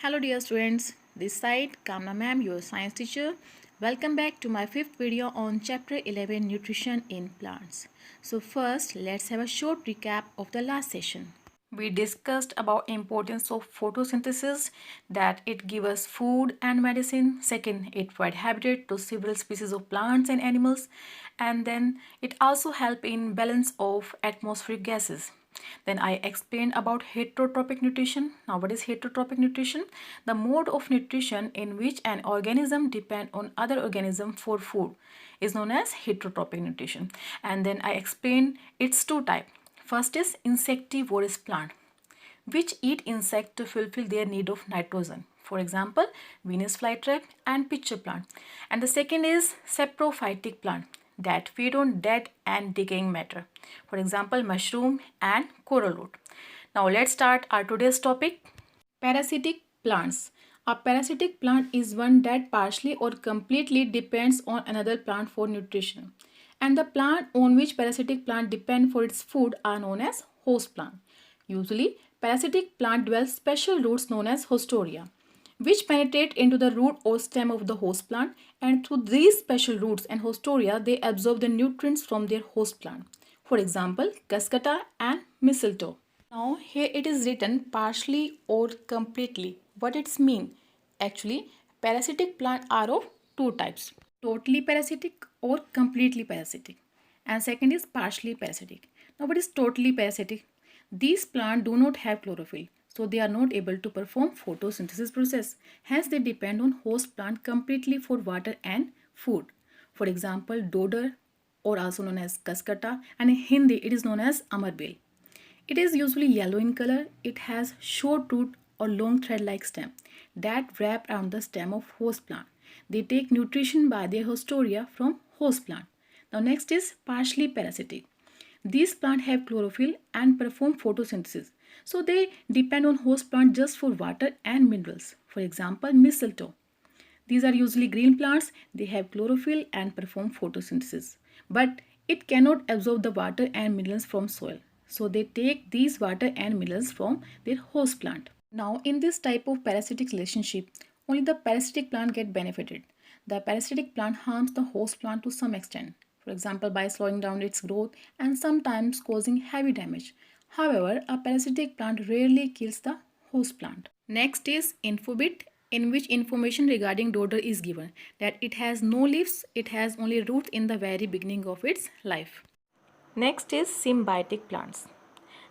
Hello dear students, this side Kamna ma'am, your science teacher. Welcome back to my fifth video on chapter 11 nutrition in plants. So first let's have a short recap of the last session. We discussed about importance of photosynthesis, that it gives us food and medicine. Second, it provides habitat to several species of plants and animals, and then it also helps in balance of atmospheric gases. Then I explained about heterotrophic nutrition. Now what is heterotrophic nutrition? The mode of nutrition in which an organism depends on other organism for food is known as heterotrophic nutrition. And then I explained its two types. First is insectivorous plant, which eat insect to fulfill their need of nitrogen. For example, Venus flytrap and pitcher plant. And the second is saprophytic plant that feed on dead and decaying matter. For example, mushroom and coral root. Now let's start our today's topic. Parasitic plants. A parasitic plant is one that partially or completely depends on another plant for nutrition. And the plant on which parasitic plant depend for its food are known as host plant. Usually, parasitic plant develop special roots known as hostoria, which penetrate into the root or stem of the host plant, and through these special roots and hostoria they absorb the nutrients from their host plant. For example, cuscuta and mistletoe. Now here it is written partially or completely. What it's mean? Actually, parasitic plants are of two types. Totally parasitic or completely parasitic. And second is partially parasitic. Now what is totally parasitic? These plants do not have chlorophyll, so they are not able to perform photosynthesis process. Hence they depend on host plant completely for water and food. For example, dodder, or also known as cuscuta, and in Hindi it is known as amarbel. It is usually yellow in color. It has short root or long thread-like stem that wrap around the stem of host plant. They take nutrition by their hostoria from host plant. Now next is partially parasitic. These plants have chlorophyll and perform photosynthesis. So they depend on host plant just for water and minerals. For example, mistletoe. These are usually green plants. They have chlorophyll and perform photosynthesis. But it cannot absorb the water and minerals from soil. So they take these water and minerals from their host plant. Now in this type of parasitic relationship, only the parasitic plant get benefited. The parasitic plant harms the host plant to some extent. For example, by slowing down its growth and sometimes causing heavy damage. However, a parasitic plant rarely kills the host plant. Next is infobit, in which information regarding dodder is given, that it has no leaves, it has only roots in the very beginning of its life. Next is symbiotic plants.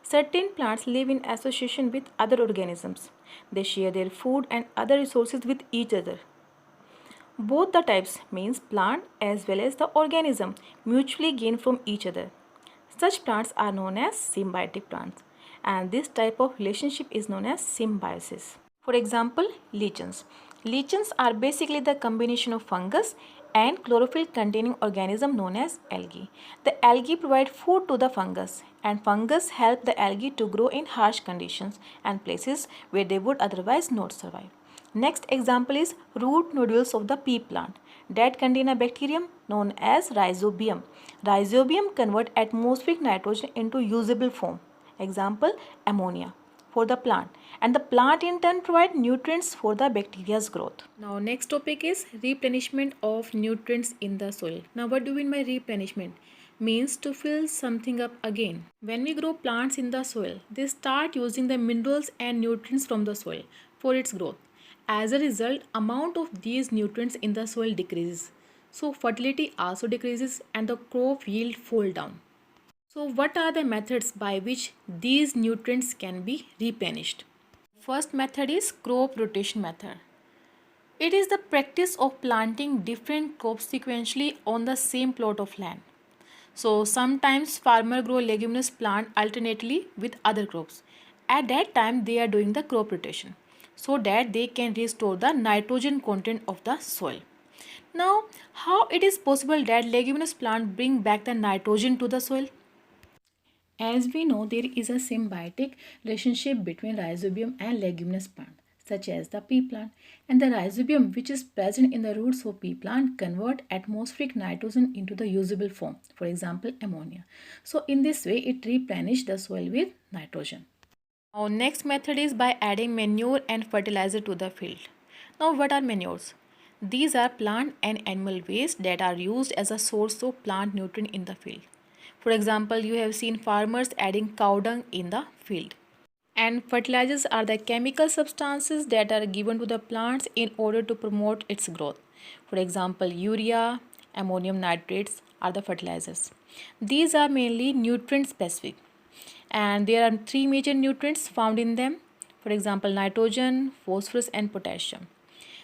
Certain plants live in association with other organisms. They share their food and other resources with each other. Both the types, means plant as well as the organism, mutually gain from each other. Such plants are known as symbiotic plants, and this type of relationship is known as symbiosis. For example, lichens. Lichens are basically the combination of fungus and chlorophyll containing organism known as algae. The algae provide food to the fungus, and fungus help the algae to grow in harsh conditions and places where they would otherwise not survive. Next example is root nodules of the pea plant that contain a bacterium known as rhizobium. Rhizobium convert atmospheric nitrogen into usable form. Example, ammonia for the plant, and the plant in turn provide nutrients for the bacteria's growth. Now next topic is replenishment of nutrients in the soil. Now what do we mean by replenishment? Means to fill something up again. When we grow plants in the soil, they start using the minerals and nutrients from the soil for its growth. As a result, amount of these nutrients in the soil decreases. So fertility also decreases and the crop yield fall down. So what are the methods by which these nutrients can be replenished? First method is crop rotation method. It is the practice of planting different crops sequentially on the same plot of land. So sometimes farmers grow leguminous plant alternately with other crops. At that time they are doing the crop rotation so that they can restore the nitrogen content of the soil. Now, how it is possible that leguminous plant bring back the nitrogen to the soil? As we know, there is a symbiotic relationship between rhizobium and leguminous plant, such as the pea plant, and the rhizobium, which is present in the roots of pea plant, convert atmospheric nitrogen into the usable form, for example ammonia. So in this way it replenishes the soil with nitrogen. Our next method is by adding manure and fertilizer to the field. Now, what are manures? These are plant and animal waste that are used as a source of plant nutrient in the field. For example, you have seen farmers adding cow dung in the field. And fertilizers are the chemical substances that are given to the plants in order to promote its growth. For example, urea, ammonium nitrates are the fertilizers. These are mainly nutrient specific, and there are three major nutrients found in them. For example, nitrogen, phosphorus and potassium.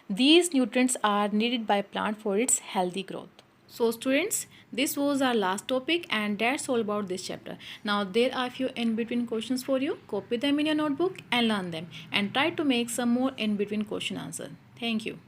These nutrients are needed by plant for its healthy growth. So students, this was our last topic and that's all about this chapter. Now there are few in between questions for you. Copy them in your notebook and learn them and try to make some more in between question answer. Thank you.